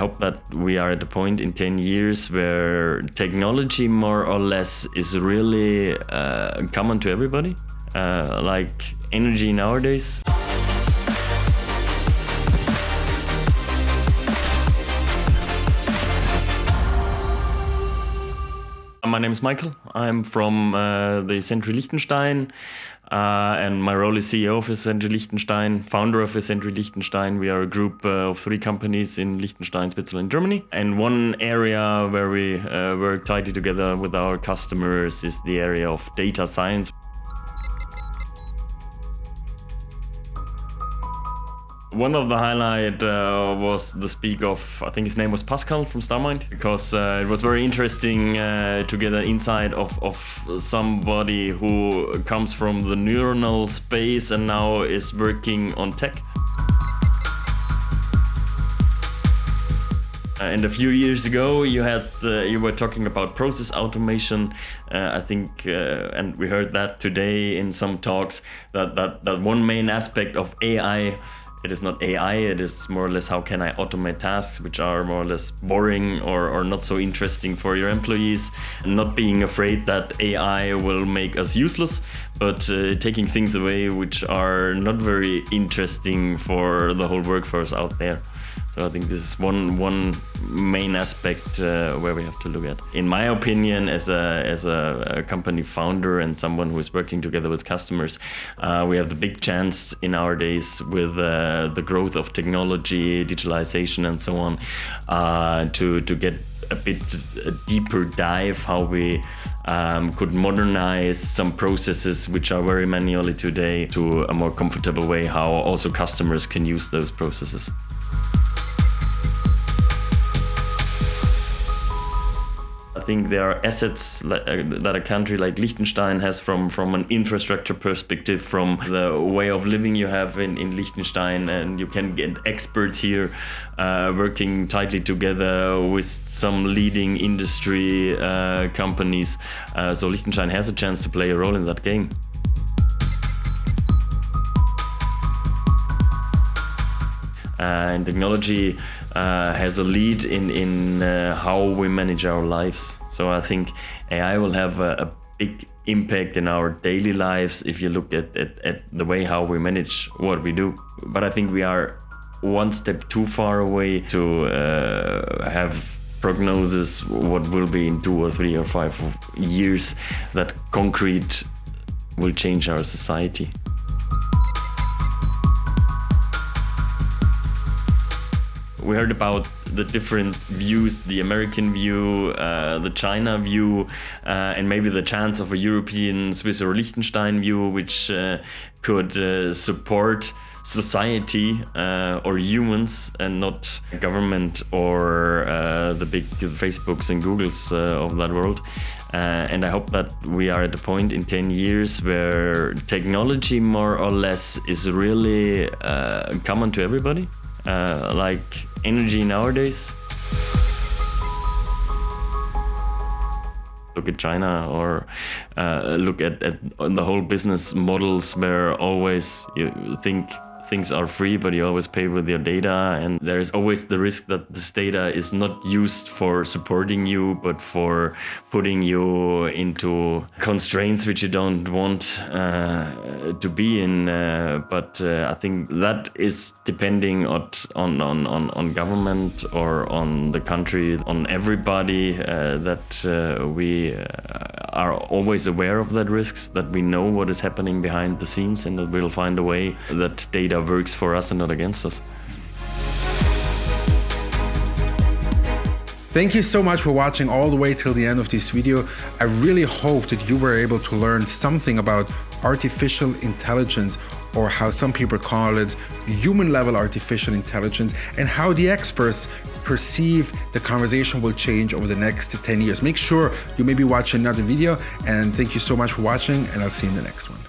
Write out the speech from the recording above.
hope that we are at a point in 10 years where technology more or less is really common to everybody, like energy nowadays. My name is Michael. I'm from the esentri Liechtenstein, and my role is CEO of esentri Liechtenstein, founder of esentri Liechtenstein. We are a group of 3 companies in Liechtenstein, Switzerland, Germany. And one area where we work tightly together with our customers is the area of data science. One of the highlights was the speak of, I think his name was Pascal from StarMind, because it was very interesting to get an insight of somebody who comes from the neuronal space and now is working on tech. And a few years ago, you were talking about process automation. I think, and we heard that today in some talks, that one main aspect of AI. It is not AI, it is more or less how can I automate tasks which are more or less boring or not so interesting for your employees. And not being afraid that AI will make us useless, but taking things away which are not very interesting for the whole workforce out there. So I think this is one main aspect where we have to look at. In my opinion, as a company founder and someone who is working together with customers, we have the big chance in our days with the growth of technology, digitalization, and so on, to get a bit deeper dive how we could modernize some processes which are very manually today to a more comfortable way, how also customers can use those processes. I think there are assets that a country like Liechtenstein has from an infrastructure perspective, from the way of living you have in Liechtenstein, and you can get experts here working tightly together with some leading industry companies. So Liechtenstein has a chance to play a role in that game. And technology has a lead in how we manage our lives. So I think AI will have a big impact in our daily lives if you look at the way how we manage what we do. But I think we are one step too far away to have prognosis what will be in 2 or 3 or 5 years that concrete will change our society. We heard about the different views, the American view, the China view, and maybe the chance of a European, Swiss or Liechtenstein view, which could support society or humans and not government or the big Facebooks and Googles of that world. And I hope that we are at a point in 10 years where technology more or less is really common to everybody. Like energy nowadays. Look at China or look at the whole business models where always you think things are free, but you always pay with your data, and there is always the risk that this data is not used for supporting you, but for putting you into constraints which you don't want to be in. But I think that is depending on government or on the country, on everybody, that we are always aware of that risks, that we know what is happening behind the scenes, and that we'll find a way that data works for us and not against us. Thank you so much for watching all the way till the end of this video. I really hope that you were able to learn something about artificial intelligence, or how some people call it human-level artificial intelligence, and how the experts perceive the conversation will change over the next 10 years. Make sure you maybe watch another video, and thank you so much for watching, and I'll see you in the next one.